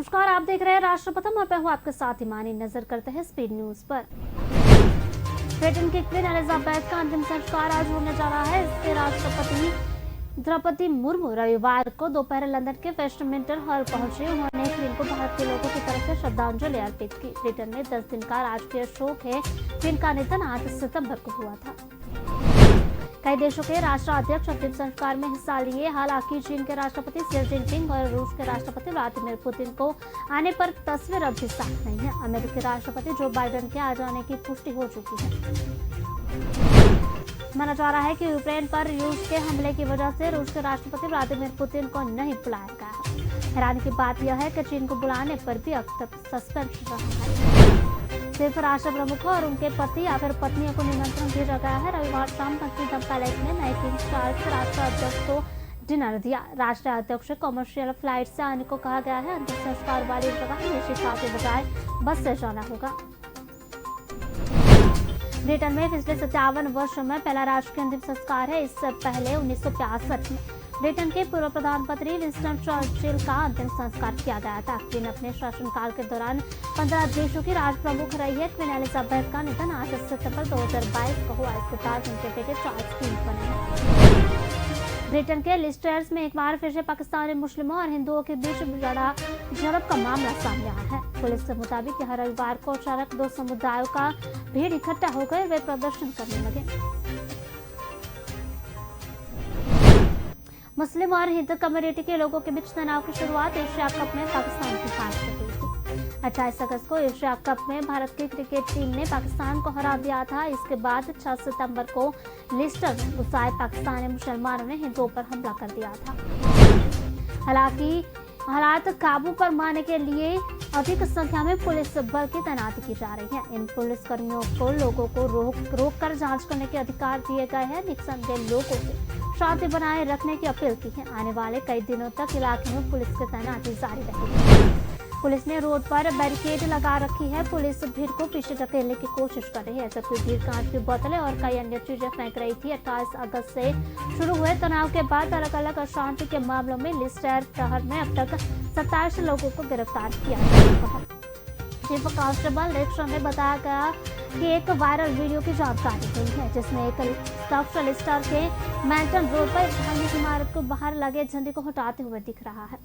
नमस्कार, आप देख रहे हैं राष्ट्रप्रथम और मैं हूं आपके साथ हिमानी। नजर करते हैं स्पीड न्यूज पर। ब्रिटेन की क्वीन एलिजाबेथ का अंतिम संस्कार आज होने जा रहा है। इसके राष्ट्रपति द्रौपदी मुर्मू रविवार को दोपहर लंदन के वेस्टमिंस्टर हॉल पहुंचे। उन्होंने क्वीन को भारत के लोगों की तरफ से श्रद्धांजलि अर्पित की। ब्रिटेन में 10 दिन का राजकीय शोक है। क्वीन का निधन 8 सितंबर को हुआ था। कई देशों के राष्ट्राध्यक्ष अंतिम संस्कार में हिस्सा लिए। हालांकि चीन के राष्ट्रपति शी जिनपिंग और रूस के राष्ट्रपति व्लादिमीर पुतिन को आने पर तस्वीर अब भी साफ नहीं है। अमेरिकी राष्ट्रपति जो बाइडेन के आ जाने की पुष्टि हो चुकी है। माना जा रहा है कि यूक्रेन पर रूस के हमले की वजह से रूस के राष्ट्रपति व्लादिमीर पुतिन को नहीं बुलाया गया। हैरानी की बात यह है कि चीन को बुलाने पर भी अब तक सस्पेंस रहा है। सिर्फ राष्ट्र प्रमुखों और उनके पति या फिर पत्नियों को निमंत्रण भेजा गया है। रविवार शाम बकिंघम पैलेस में नए किंग चार्ल्स राष्ट्राध्यक्ष को डिनर दिया। राष्ट्राध्यक्ष कोमर्शियल फ्लाइट से आने को कहा गया है। अंतिम संस्कार वाली जगह निश्चित के बजाय बस से जाना होगा। ब्रिटेन में पिछले 57 वर्षों में पहला राष्ट्रीय अंतिम संस्कार है। इससे पहले 1965 में ब्रिटेन के पूर्व प्रधानमंत्री विंस्टन चर्चिल का अंतिम संस्कार किया गया था। क्वीन अपने शासनकाल के दौरान 15 देशों की राष्ट्र प्रमुख रही है। क्वीन एलिजाबेथ का निधन 8 सितंबर 2022 को हुआ। इसके बाद उनके बेटे चार्ल्स किंग बने हैं। ब्रिटेन के लिस्टर्स में एक बार फिर से पाकिस्तानी मुस्लिमों और हिंदुओं के बीच झड़प का मामला सामने आया है। पुलिस के मुताबिक हर रविवार को अचानक 2 समुदायों का भीड़ इकट्ठा होकर वे प्रदर्शन करने लगे। मुस्लिम और हिंदू कम्युनिटी के लोगों के बीच तनाव की शुरुआत एशिया कप में पाकिस्तान की हार से हुई थी। 28 अगस्त को एशिया कप में भारत की क्रिकेट टीम ने पाकिस्तान को हरा दिया था। इसके बाद 6 सितंबर को लिस्टर में गुस्साए पाकिस्तानी मुसलमानों ने हिंदुओं पर हमला कर दिया था। हालांकि हालात काबू पर पाने के लिए अधिक संख्या में पुलिस बल की तैनाती की जा रही है। इन पुलिसकर्मियों को लोगों को रोक कर जांच करने के अधिकार दिए गए हैं। निसंदेह लोगों से शांति बनाए रखने की अपील की है। आने वाले कई दिनों तक इलाके में पुलिस की तैनाती जारी रहेगी। पुलिस ने रोड पर बैरिकेड लगा रखी है। पुलिस भीड़ को पीछे धकेलने की कोशिश कर रही है, जबकि भीड़ कांच की बोतलें और कई अन्य चीजें फेंक रही थी। 28 अगस्त से शुरू हुए तनाव के बाद अलग अलग अशांति के मामलों में लिस्टर शहर में अब तक 27 लोगों को गिरफ्तार किया जा चुका है। चीफ कांस्टेबल रिक्शा में बताया गया कि एक वायरल वीडियो की जानकारी हुई है, जिसमें एक शख्स लिस्टर के मैंटन रोड पर धार्मिक इमारत को बाहर लगे झंडे को हटाते हुए दिख रहा है।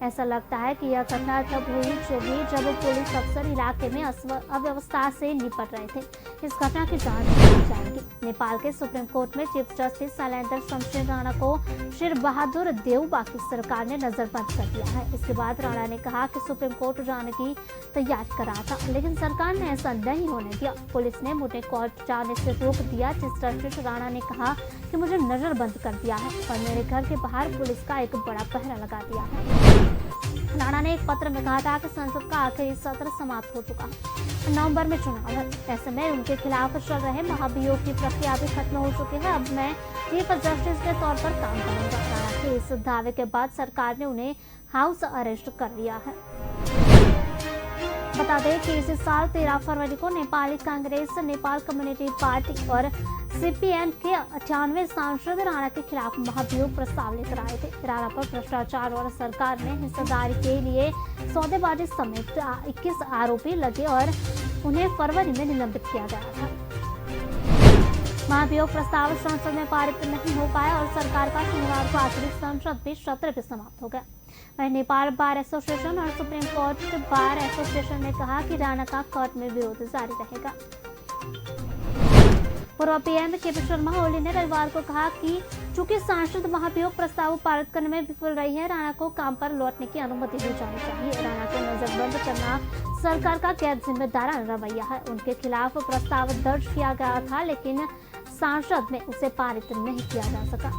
ऐसा लगता है कि यह घटना तब हुई जब पुलिस अफसर इलाके में अव्यवस्था से निपट रहे थे। इस घटना की जांच की जाएगी। नेपाल के सुप्रीम कोर्ट में चीफ जस्टिस शैलेंद्र शमशेर राणा को शेर बहादुर देउबा की सरकार ने नजरबंद कर दिया है। इसके बाद राणा ने कहा कि सुप्रीम कोर्ट जाने की तैयारी कर रहा था, लेकिन सरकार ने ऐसा नहीं होने दिया। पुलिस ने मुझे कोर्ट जाने से रोक दिया। चीफ जस्टिस राणा ने कहा कि मुझे नजरबंद कर दिया है और मेरे घर के बाहर पुलिस का एक बड़ा पहरा लगा दिया है। राणा ने एक पत्र में कहा था कि संसद का आखिरी सत्र समाप्त हो चुका है। नवंबर में चुनाव है। ऐसे में उनके खिलाफ चल रहे महाभियोग की प्रक्रिया भी खत्म हो चुकी है। अब मैं चीफ जस्टिस के तौर पर काम करूंगा। राणा के इस दावे के बाद सरकार ने उन्हें हाउस अरेस्ट कर लिया है। बता दें कि इसी साल 13 फरवरी को नेपाली कांग्रेस, नेपाल कम्युनिस्ट पार्टी और सीपीएम के 98 सांसद राणा के खिलाफ महाभियोग प्रस्ताव लेकर आए थे। राणा पर भ्रष्टाचार और सरकार में हिस्सेदारी के लिए सौदेबाजी समेत 21 आरोपी लगे और उन्हें फरवरी में निलंबित किया गया था। महाभियोग प्रस्ताव संसद में पारित नहीं हो पाया और सरकार का शनिवार को आखिरी संसद भी सत्र भी समाप्त हो गया। वहीं नेपाल बार एसोसिएशन और सुप्रीम कोर्ट बार एसोसिएशन ने कहा कि राणा का कोर्ट में विरोध जारी रहेगा। पूर्व पीएम केपी शर्मा ओली ने रविवार को कहा कि चूंकि सांसद महाभियोग प्रस्ताव पारित करने में विफल रही है, राणा को काम पर लौटने की अनुमति दी जानी चाहिए। राणा को नजरबंद करना सरकार का गैर जिम्मेदाराना रवैया है। उनके खिलाफ प्रस्ताव दर्ज किया गया था, लेकिन सांसद में उसे पारित नहीं किया जा सका।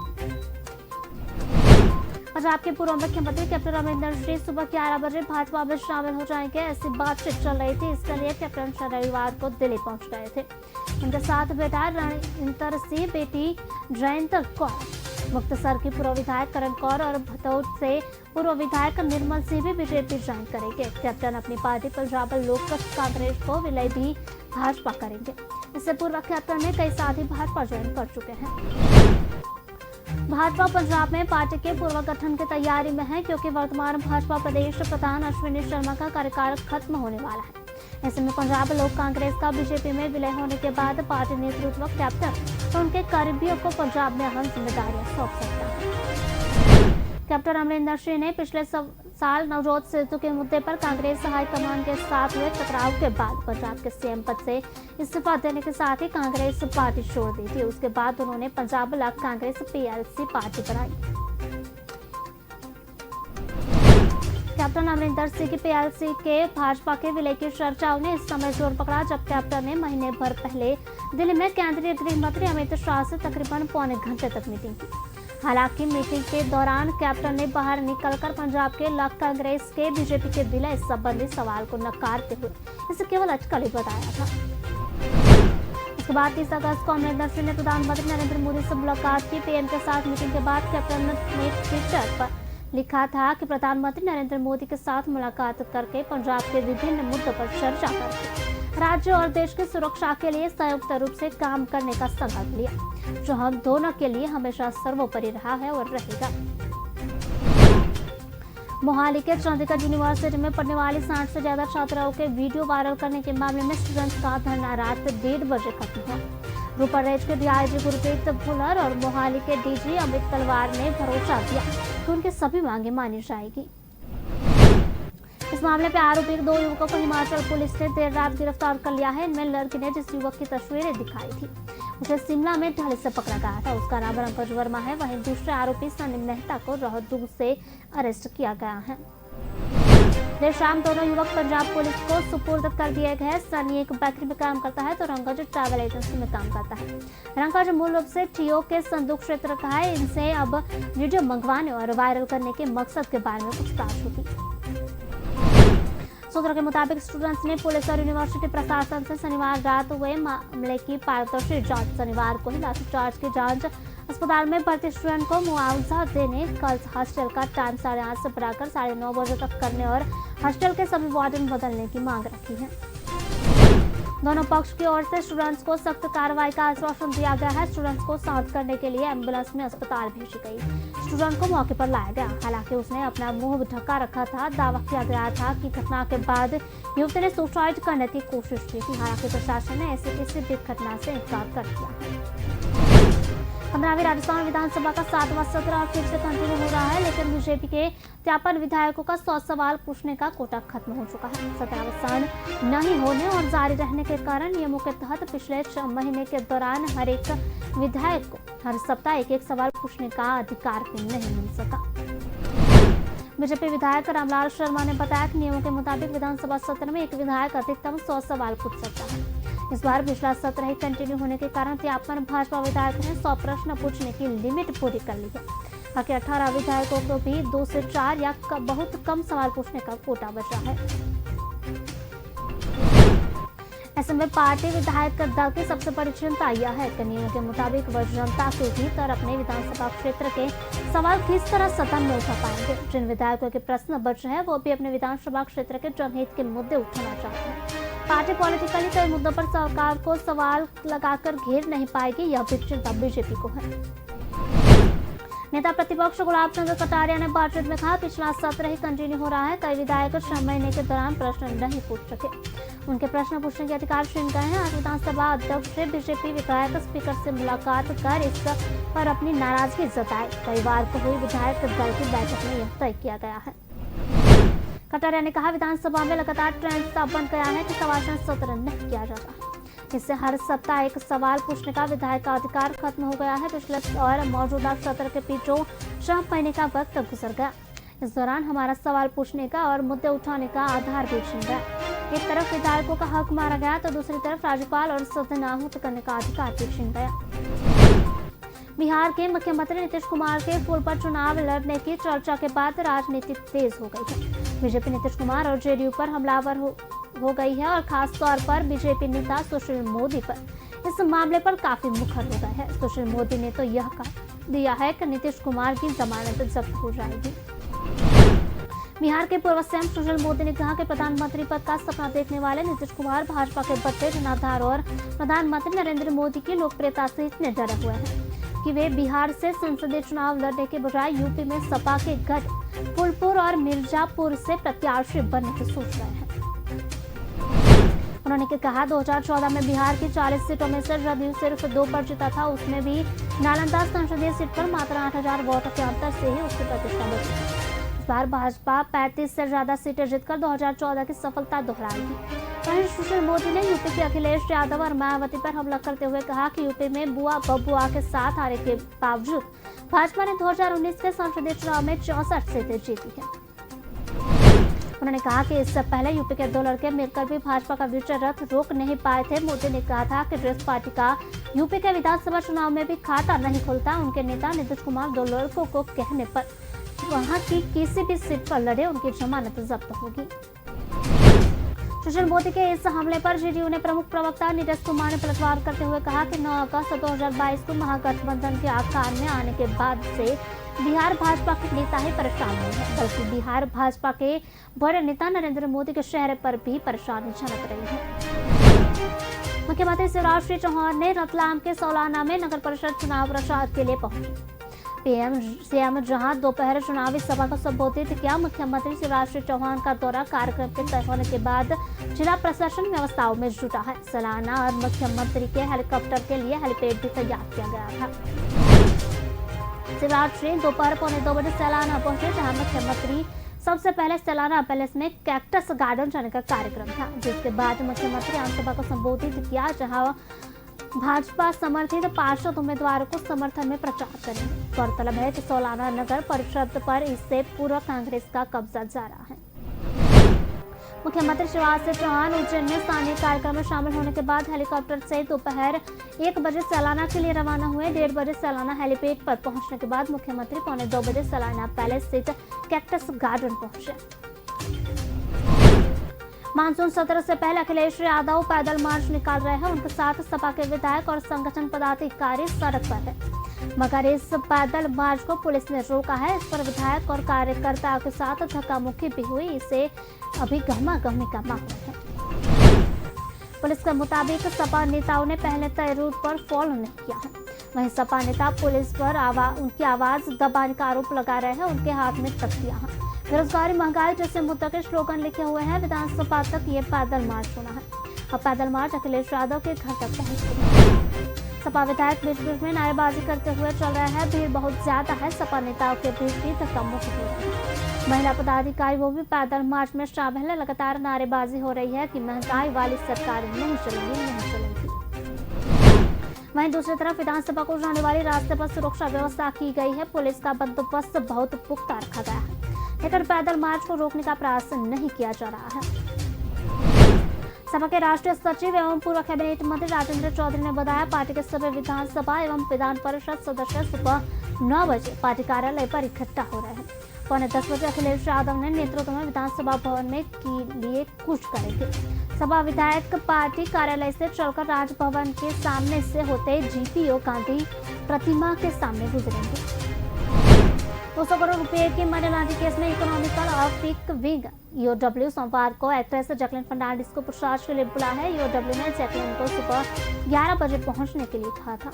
पंजाब के पूर्व मुख्यमंत्री कैप्टन अमरिंदर सिंह सुबह 11 बजे भाजपा में शामिल हो जाएंगे, ऐसी बातचीत चल रही थी। इसके लिए कैप्टन रविवार को दिल्ली पहुंच गए थे। उनके साथ बेटा रणइंदर सिंह, बेटी जयंत कौर, मुक्तसर की पूर्व विधायक करण कौर और भतौर से पूर्व विधायक निर्मल सिंह भी बीजेपी ज्वाइन करेंगे। कैप्टन अपनी पार्टी पंजाब लोक कांग्रेस को विलय भी भाजपा करेंगे। इससे पूर्व कैप्टन ने कई साथी भाजपा ज्वाइन कर चुके हैं। भाजपा पंजाब में पार्टी के पुनर्गठन की तैयारी में है, क्योंकि वर्तमान भाजपा प्रदेश प्रधान अश्विनी शर्मा का कार्यकाल खत्म होने वाला है। ऐसे में पंजाब लोक कांग्रेस का बीजेपी में विलय होने के बाद पार्टी नेतृत्व कैप्टन और उनके करीबियों को पंजाब में अहम जिम्मेदारियां सौंप सकता है। कैप्टन अमरिंदर सिंह ने पिछले साल नवजोत सिद्धू के मुद्दे पर कांग्रेस हाईकमान के साथ हुए टकराव के बाद पंजाब के सीएम पद से इस्तीफा देने के साथ ही कांग्रेस पार्टी छोड़ दी थी। उसके बाद उन्होंने Punjab block Congress PLC party बनाई। कैप्टन अमरिंदर सिंह की पीएलसी के भाजपा के विलय की चर्चाओं ने इस समय जोर पकड़ा, जब कैप्टन ने महीने भर पहले दिल्ली में केंद्रीय गृह मंत्री अमित शाह से तकरीबन पौने घंटे तक मीटिंग की। हालांकि मीटिंग के दौरान कैप्टन ने बाहर निकलकर पंजाब के ब्लॉक कांग्रेस के बीजेपी के विलय संबंधी सवाल को नकारते हुए इसे केवल अटकलें बताया था। इसके बाद 30 अगस्त को अमरिंदर सिंह ने प्रधानमंत्री नरेंद्र मोदी से मुलाकात की। पीएम के साथ मीटिंग के बाद कैप्टन ने ट्विटर पर लिखा था कि प्रधानमंत्री नरेंद्र मोदी के साथ मुलाकात करके पंजाब के विभिन्न मुद्दों पर चर्चा करके राज्य और देश की सुरक्षा के लिए संयुक्त रूप से काम करने का संकल्प लिया, जो हम दोनों के लिए हमेशा सर्वोपरि रहा है और रहेगा। मोहाली के चंडीगढ़ यूनिवर्सिटी में पढ़ने वाली 60 से ज्यादा छात्राओं के वीडियो वायरल करने के मामले में स्टूडेंट्स का धरना रात 1:30 बजे खत्म हुआ। रूपर रेंज के डीआईजी गुरप्रीत भुल्लर और मोहाली के डीजी अमित तलवार ने भरोसा दिया कि उनकी सभी मांगे मानी जाएगी। इस मामले में आरोपी 2 युवकों को हिमाचल पुलिस ने देर रात गिरफ्तार कर लिया है। इनमें लड़की ने जिस युवक की तस्वीरें दिखाई थी उसे शिमला में ढाली से पकड़ा गया था, उसका नाम पंकज वर्मा है। वहीं दूसरे आरोपी सनी मेहता को रोहतक से अरेस्ट किया गया है। देर शाम दोनों युवक पंजाब पुलिस को सुपुर्द कर दिए गए। सनी एक बेकरी में काम करता है तो रंगज ट्रैवल एजेंसी में काम करता है। रंगज मूल रूप से टीओ के संदूक क्षेत्र का है। इनसे अब वीडियो मंगवाने और वायरल करने के मकसद के बारे में पूछताछ होगी। सूत्रों के मुताबिक स्टूडेंट्स ने पुलिस और यूनिवर्सिटी प्रशासन से शनिवार रात हुए मामले की पारदर्शी जांच, शनिवार को ही लाठीचार्ज की जांच, अस्पताल में भर्ती स्टूडेंट को मुआवजा देने, कल हॉस्टल का टाइम 8:30 से बढ़ाकर 9:30 बजे तक करने और हॉस्टल के सभी वार्डन बदलने की मांग रखी है। दोनों पक्ष की ओर से स्टूडेंट्स को सख्त कार्रवाई का आश्वासन दिया गया है। स्टूडेंट्स को शांत करने के लिए एम्बुलेंस में अस्पताल भेजी गई। स्टूडेंट को मौके पर लाया गया, हालांकि उसने अपना मुंह ढका रखा था। दावा किया गया था कि घटना के बाद युवती ने सुसाइड करने की कोशिश की थी। हालांकि प्रशासन ने ऐसी किसी भी घटना से इनकार कर दिया। 15वीं राजस्थान विधानसभा का 7वां सत्र अब फिर से कंटिन्यू हो रहा है, लेकिन बीजेपी के 53 विधायकों का 100 सवाल पूछने का कोटा खत्म हो चुका है। सत्रावसान नहीं होने और जारी रहने के कारण नियमों के तहत पिछले 6 महीने के दौरान हर एक विधायक को हर सप्ताह एक सवाल पूछने का अधिकार भी नहीं मिल सका। बीजेपी विधायक रामलाल शर्मा ने बताया कि नियमों के मुताबिक विधानसभा सत्र में एक विधायक अधिकतम 100 सवाल पूछ सकता है। इस बार पिछला सत्र ही कंटिन्यू होने के कारण 53 भाजपा विधायकों ने 100 प्रश्न पूछने की लिमिट पूरी कर ली है। बाकी 18 विधायकों को भी 2 से 4 या बहुत कम सवाल पूछने का कोटा बचा है। ऐसे में पार्टी विधायक दल की सबसे बड़ी चिंता यह है कि नियमों के मुताबिक वह जनता के भीतर अपने विधानसभा क्षेत्र के सवाल किस तरह सदन में उठा पाएंगे। जिन विधायकों के प्रश्न बच रहे हैं वो भी अपने विधानसभा क्षेत्र के जनहित के मुद्दे उठाना चाहते हैं। पार्टी पॉलिटिकली कई मुद्दों पर सरकार को सवाल लगाकर घेर नहीं पाएगी, यह भी चिंता बीजेपी को है। नेता प्रतिपक्ष गुलाब चंद कटारिया ने बातचीत में कहा, पिछला सत्र ही कंटिन्यू हो रहा है। कई विधायक 6 महीने के दौरान प्रश्न नहीं पूछ सके, उनके प्रश्न पूछने के अधिकार छीन गए हैं। आज विधानसभा अध्यक्ष से बीजेपी विधायक स्पीकर से मुलाकात कर इस पर अपनी नाराजगी जताई। रविवार को हुई विधायक दल की बैठक में यह तय किया गया है। कटारिया ने कहा, विधानसभा में लगातार ट्रेंड साफ बन गया है कि सवाल सत्र नहीं किया जाता। इससे हर सप्ताह एक सवाल पूछने का विधायक का अधिकार खत्म हो गया है। पिछले और मौजूदा सत्र के बीच 6 महीने का वक्त गुजर गया। इस दौरान हमारा सवाल पूछने का और मुद्दे उठाने का आधार भी छीन गया। एक तरफ विधायकों का हक मारा गया तो दूसरी तरफ राज्यपाल और सदन आहूत करने का अधिकार भी छीन गया। बिहार के मुख्यमंत्री नीतीश कुमार के पुल पर चुनाव लड़ने की चर्चा के बाद राजनीति तेज हो गई है। बीजेपी नीतीश कुमार और जेडीयू पर हमलावर हो गई है और खास तौर पर बीजेपी नेता सुशील मोदी पर इस मामले पर काफी मुखर हो गए हैं। सुशील मोदी ने तो यह कह दिया है कि नीतीश कुमार की जमानत जब्त हो जाएगी। बिहार के पूर्व सीएम सुशील मोदी ने कहा कि प्रधानमंत्री पद का सपना देखने वाले नीतीश कुमार भाजपा के बढ़ते जनाधार और प्रधानमंत्री नरेंद्र मोदी की लोकप्रियता से इतने डरे हुए हैं कि वे बिहार से संसदीय चुनाव लड़ने के बजाय यूपी में सपा के गढ़ फूलपुर और मिर्जापुर से प्रत्याशी बनने की सोच रहे हैं। उन्होंने कहा 2014 में बिहार की 40 सीटों में से जदयू सिर्फ 2 पर जीता था, उसमें भी नालंदा संसदीय सीट पर मात्र 8000 वोट के अंतर से ही उसकी प्रतिष्ठा बची। इस बार भाजपा 35 से ज्यादा सीटें जीतकर 2014 की सफलता दोहराएगी। वहीं सुशील मोदी ने यूपी के अखिलेश यादव और मायावती पर हमला करते हुए कहा कि यूपी में बुआ बबुआ के साथ हारे के बावजूद भाजपा ने 2019 के संसदीय चुनाव में 64 सीटें जीती हैं। उन्होंने कहा कि इससे पहले यूपी के 2 लड़के मिलकर भी भाजपा का विजय रथ रोक नहीं पाए थे। मोदी ने कहा था कि जिस पार्टी का यूपी के विधानसभा चुनाव में भी खाता नहीं खुलता, उनके नेता नीतीश कुमार 2 लड़कों को कहने पर वहां की किसी भी सीट पर लड़े, उनकी जमानत जब्त होगी। सुशील मोदी के इस हमले पर जेडीयू ने प्रमुख प्रवक्ता नीतीश कुमार ने पलटवार करते हुए कहा कि 9 अगस्त 2022 को महागठबंधन के आकार में आने के बाद से बिहार भाजपा के नेता ही परेशान नहीं है, बल्कि बिहार भाजपा के बड़े नेता नरेंद्र मोदी के चेहरे पर भी परेशानी झलक रही है। मुख्यमंत्री शिवराज सिंह चौहान ने रतलाम के सौलाना में नगर परिषद चुनाव प्रचार के लिए पहुंचे। सीएम जहां दोपहर चुनावी सभा को संबोधित किया। मुख्यमंत्री शिवराज सिंह चौहान का दौरा कार्यक्रम के तय होने के बाद जिला प्रशासन व्यवस्थाओं में जुटा है। सलाना और मुख्यमंत्री के हेलीकॉप्टर के लिए हेलीपैड भी तैयार किया गया था। शिवराज सिंह दोपहर 1:45 बजे सलाना पहुंचे, जहां मुख्यमंत्री सबसे पहले सलाना पैलेस में कैक्टस गार्डन जाने का कार्यक्रम था, जिसके बाद मुख्यमंत्री आमसभा को संबोधित किया, जहां भाजपा समर्थित पार्षद उम्मीदवारों को समर्थन में प्रचार करेंगे। गौरतलब है कि सौलाना नगर परिषद पर इससे पूर्व कांग्रेस का कब्जा जा रहा है। मुख्यमंत्री शिवराज सिंह चौहान उज्जैन में स्थानीय कार्यक्रम में शामिल होने के बाद हेलीकॉप्टर से दोपहर 1 बजे सलाना के लिए रवाना हुए। 1:30 बजे सलाना हेलीपैड पर पहुंचने के बाद मुख्यमंत्री 1:45 बजे सलाना पैलेस स्थित कैक्टस गार्डन पहुंचे। मानसून सत्र से पहले अखिलेश यादव पैदल मार्च निकाल रहे हैं। उनके साथ सपा के विधायक और संगठन पदाधिकारी सड़क पर है, मगर इस पैदल मार्च को पुलिस ने रोका है। इस पर विधायक और कार्यकर्ताओं के साथ धक्का मुक्की भी हुई। इसे अभी गहमा-गहमी का माहौल है। पुलिस के मुताबिक सपा नेताओं ने पहले तय रूट पर फॉलो नहीं किया है। वहीं सपा नेता पुलिस पर उनकी आवाज दबाने का आरोप लगा रहे हैं। उनके हाथ में तख्तियां हैं। बेरोजगारी महंगाई जैसे मुद्दों के स्लोगन लिखे हुए हैं। विधानसभा तक ये पैदल मार्च होना है। अब पैदल मार्च अखिलेश यादव के घर तक पहुंच। सपा विधायक बीच बीच में नारेबाजी करते हुए चल रहे हैं। भीड़ बहुत ज्यादा है। सपा नेताओं के बीच भी धक्का मुक्की हो रही है। महिला पदाधिकारी वो भी पैदल मार्च में शामिल है। लगातार नारेबाजी हो रही है कि महंगाई वाली सरकार नहीं चलेगी। वहीं दूसरी तरफ विधानसभा को जाने वाले रास्ते पर सुरक्षा व्यवस्था की गई है। पुलिस का बंदोबस्त बहुत पुख्ता रखा गया है, लेकिन पैदल मार्च को रोकने का प्रयास नहीं किया जा रहा है। सपा के राष्ट्रीय सचिव एवं पूर्व कैबिनेट मंत्री राजेंद्र चौधरी ने बताया, पार्टी के सभी विधानसभा एवं विधान परिषद सदस्य सुबह 9 बजे पार्टी कार्यालय पर इकट्ठा हो रहे हैं। 9:45 बजे अखिलेश यादव ने नेतृत्व में विधानसभा भवन में के लिए कूच करेंगे। सपा विधायक पार्टी कार्यालय से चलकर राजभवन के सामने से होते जीपीओ गांधी प्रतिमा के सामने गुजरेंगे। 200 करोड़ रुपए के मनी लॉन्ड्रिंग केस में इकोनॉमिकल ऑफिक विंग ईओडब्ल्यू सोमवार को एक्ट्रेस जैकलिन फर्नांडिस को पूछताछ के लिए बुलाया है। ईओडब्ल्यू ने जैकलिन को सुबह 11 बजे पहुंचने के लिए कहा था।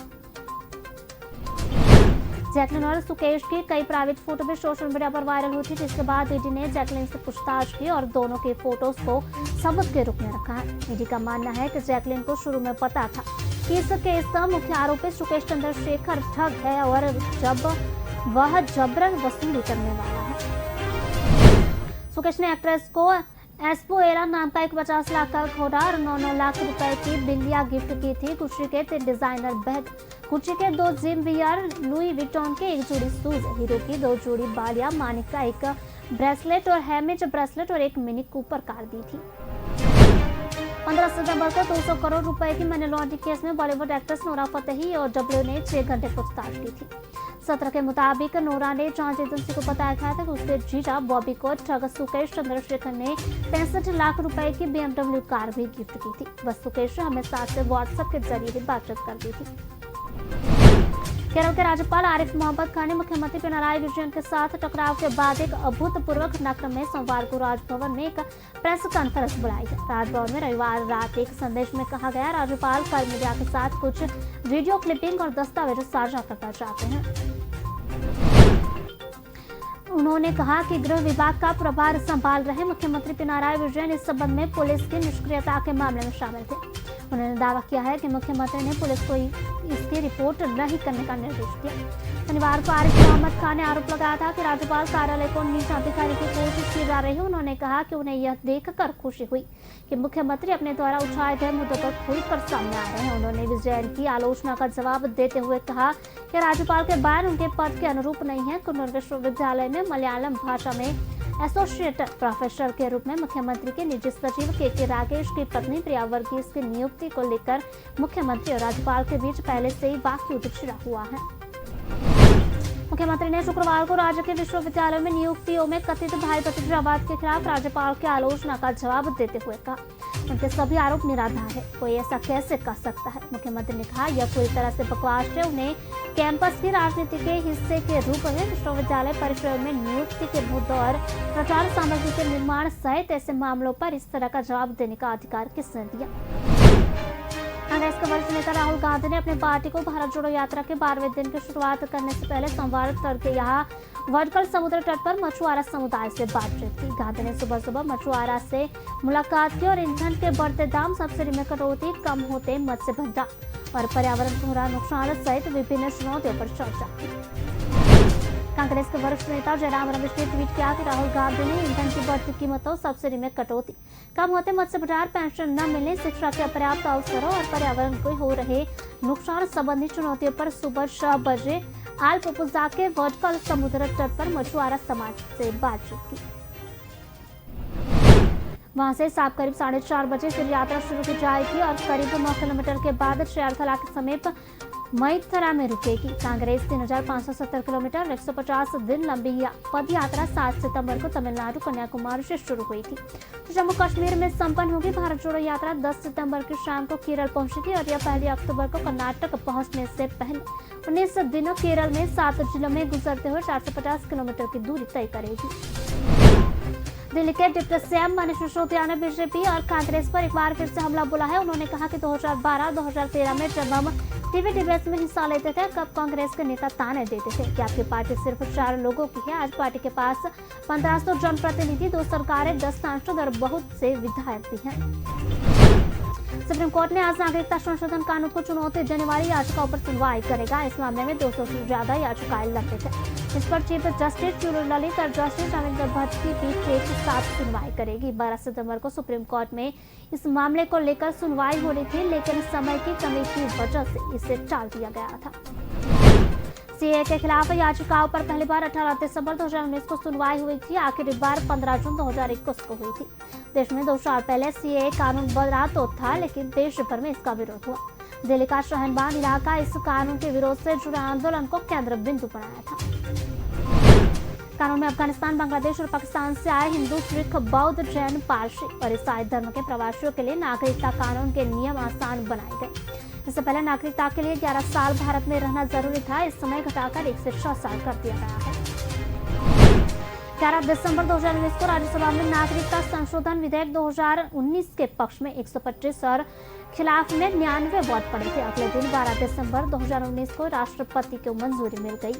जैकलिन और सुकेश की कई प्राइवेट फोटो भी सोशल मीडिया पर वायरल हुई थी, जिसके बाद ईडी ने जैकलिन से पूछताछ की और दोनों के फोटोज को सबूत के रूप में रखा है। ईडी का मानना है कि जैकलिन को शुरू में पता था कि इस केस का मुख्य आरोपी सुकेश चंद्रशेखर ठग है और जब वह जबरन वसूली करने वाला है। सुकेश ने एक्ट्रेस को एस्पोएरा नाम का एक 50 लाख का घोड़ा और 9 लाख रुपए की बिल्लियां गिफ्ट की थी। गुच्ची के 3 डिजाइनर बैग, गुच्ची के 2 जिम वियर, लुई विटॉन के 1 जोड़ी शूज, हीरो की 2 जोड़ी बालियां, मानिक का 1 ब्रेसलेट और हैमिज ब्रेसलेट और 1 मिनी कूपर कार दी थी। 15 सितंबर को 200 करोड़ रुपए की मनी लॉन्ड्रिंग केस में बॉलीवुड एक्ट्रेस नोरा फतेही और डब्ल्यू ने 6 घंटे पूछताछ की थी। सत्र के मुताबिक नोरा ने जांच एजेंसी को बताया था कि उसके जीजा बॉबी को ठग सुकेश चंद्रशेखर ने 65 लाख रुपए की BMW कार भी गिफ्ट की थी। बस सुकेश हमेशा से व्हाट्सएप के जरिए ही बातचीत करती थी। केरल के राज्यपाल आरिफ मोहम्मद खान ने मुख्यमंत्री पिनराई विजयन के साथ टकराव के बाद एक अभूतपूर्व घटनाक्रम में सोमवार को राजभवन में एक प्रेस कॉन्फ्रेंस बुलाई है। राजभवन में रविवार रात एक संदेश में कहा गया, राज्यपाल कल मीडिया के साथ कुछ वीडियो क्लिपिंग और दस्तावेज साझा करना चाहते हैं। उन्होंने कहा कि गृह विभाग का प्रभार संभाल रहे मुख्यमंत्री पिनराई विजयन इस संबंध में पुलिस की निष्क्रियता के मामले में शामिल थे। उन्होंने दावा किया है कि मुख्यमंत्री ने पुलिस को इसकी रिपोर्ट नहीं करने का निर्देश दिया। शनिवार को आरिफ मोहम्मद खान ने आरोप लगाया था कि राज्यपाल कार्यालय को नीचा दिखाने की कोशिश की जा रही है। उन्होंने कहा कि उन्हें यह देखकर खुशी हुई कि मुख्यमंत्री अपने द्वारा उठाए गए मुद्दों पर खुलकर सामने आ रहे हैं। उन्होंने विजयन की आलोचना का जवाब देते हुए कहा कि राज्यपाल के बयान उनके पद के अनुरूप नहीं है। कन्नूर विश्वविद्यालय में मलयालम भाषा में एसोसिएट प्रोफेसर के रूप में मुख्यमंत्री के निजी सचिव के राकेश की पत्नी प्रिया वर्गीस की नियुक्ति को लेकर मुख्यमंत्री और राज्यपाल के बीच पहले से ही वाकयुद्ध छिड़ा हुआ है। मुख्यमंत्री ने शुक्रवार को राज्य के विश्वविद्यालयों में नियुक्तियों में कथित भाई भतीजावाद के खिलाफ राज्यपाल की आलोचना का जवाब देते हुए कहा, उनके सभी आरोप निराधार है, कोई ऐसा कैसे कर सकता है। मुख्यमंत्री ने कहा, यह पूरी तरह से बकवास है। उन्हें कैंपस की राजनीति के हिस्से के रूप में विश्वविद्यालय परिसर में नियुक्ति के मुद्दों और प्रचार सामग्री के निर्माण सहित ऐसे मामलों पर इस तरह का जवाब देने का अधिकार किसने दिया। कांग्रेस के वरिष्ठ नेता राहुल गांधी ने अपनी पार्टी को भारत जोड़ो यात्रा के 12वें दिन की शुरुआत करने से पहले सोमवार तड़के यहाँ वर्कल समुद्र तट पर मछुआरा समुदाय से बातचीत की। गांधी ने सुबह सुबह मछुआरा से मुलाकात की और ईंधन के बढ़ते दाम, सब्सिडी में कटौती, कम होते मत्स्य भंडार और पर्यावरण को हो रहा नुकसान सहित विभिन्न चुनौतियों पर चर्चा की। कांग्रेस के वरिष्ठ नेता जयराम रमेश ने ट्वीट किया कि राहुल गांधी ने ईंधन की बढ़ती कीमतों, सब्सिडी में कटौती, कम होते मत्स्य भंडार, पेंशन न मिलने, शिक्षा के अपर्याप्त अवसरों और पर्यावरण को हो रहे नुकसान संबंधी चुनौतियों पर सुबह 6 बजे आल्पपुझा के वर्कल समुद्र तट पर मछुआरा समाज से बातचीत की। वहां से साफ करीब 4:30 बजे फिर यात्रा शुरू की जाएगी और करीब 9 किलोमीटर के बाद शेरथला के समीप मैथरा में रुकेगी। कांग्रेस 3570 किलोमीटर 150 दिन लंबी पद यात्रा 7 सितंबर को तमिलनाडु कन्याकुमारी से शुरू हुई थी, तो जम्मू कश्मीर में संपन्न होगी। भारत जोड़ो यात्रा 10 सितंबर की शाम को केरल पहुंचेगी और यह 1 अक्टूबर को कर्नाटक पहुंचने से पहले 19 दिनों केरल में 7 जिलों में गुजरते हुए 450 किलोमीटर की दूरी तय करेगी। दिल्ली के डिप्टी सीएम मनीष सिसोदिया ने बीजेपी और कांग्रेस पर एक बार फिर से हमला बोला है। उन्होंने कहा कि 2012-2013 में जब हम टीवी डिबेट्स में हिस्सा लेते थे, कब कांग्रेस के नेता ताने देते थे कि आपकी पार्टी सिर्फ 4 लोगों की है। आज पार्टी के पास 1500 जनप्रतिनिधि, 2 सरकारें, 10 सांसद और बहुत से विधायक भी हैं। सुप्रीम कोर्ट ने आज नागरिकता संशोधन कानून को चुनौती देने वाली याचिकाओं पर सुनवाई करेगा। इस मामले में 200 से ज्यादा याचिकाएं लंबित है। इस पर चीफ जस्टिस चूरू ललित और जस्टिस रविंद्र भट्ट की पीठ एक साथ सुनवाई करेगी। 12 सितंबर को सुप्रीम कोर्ट में इस मामले को लेकर सुनवाई होनी थी, लेकिन समय की कमी की वजह से इसे टाल दिया गया था। सीए के खिलाफ याचिकाओं पर पहली बार 18 दिसंबर 2019 को सुनवाई हुई थी। आखिरी बार 15 जून 2021 को हुई थी। देश में 2 साल पहले सीए कानून बना तो था, लेकिन देश भर में इसका विरोध हुआ। दिल्ली का शहनबाग इलाका इस कानून के विरोध से जुड़े आंदोलन को केंद्र बिंदु बनाया था। कानून में अफगानिस्तान, बांग्लादेश और पाकिस्तान से आए हिंदू, सिख, बौद्ध, जैन, पारसी और ईसाई धर्म के प्रवासियों के लिए नागरिकता कानून के नियम आसान बनाए गए। इससे पहले नागरिकता के लिए 11 साल भारत में रहना जरूरी था, इस समय घटाकर 1 से 6 साल कर दिया गया है। 11 दिसंबर 2019 को राज्यसभा में नागरिकता संशोधन विधेयक 2019 के पक्ष में 125 और खिलाफ में 99 वोट पड़े थे। अगले दिन 12 दिसंबर 2019 को राष्ट्रपति को मंजूरी मिल गई।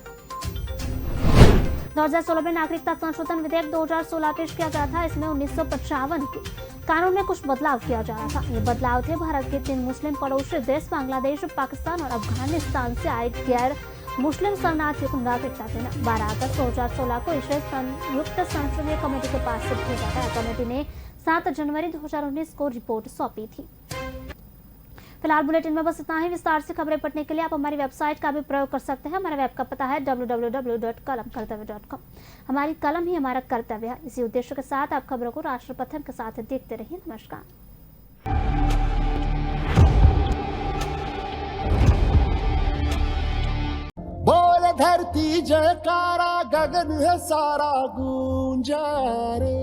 2016 में नागरिकता संशोधन विधेयक 2016 पेश किया गया था। इसमें 1955 के कानून में कुछ बदलाव किया जा रहा था। ये बदलाव थे भारत के 3 मुस्लिम पड़ोसी देश बांग्लादेश, पाकिस्तान और अफगानिस्तान से आए गैर मुस्लिम शरणार्थियों को नागरिकता देना। 12 अगस्त 2016 को इसे संयुक्त संसदीय कमेटी के पास से भेजा गया। कमेटी ने 7 जनवरी 2019 को रिपोर्ट सौंपी थी। फिलहाल बुलेटिन में बस इतना ही। विस्तार से खबरें पढ़ने के लिए आप हमारी वेबसाइट का भी प्रयोग कर सकते हैं। हमारा वेब का पता है www.kalamkartavya.com। हमारी कलम ही हमारा कर्तव्य है। इसी उद्देश्य के साथ आप खबरों को राष्ट्रपथम के साथ देखते रहिए। नमस्कार। बोल धरती जयकारा, गगन है सारा गूंजा रे।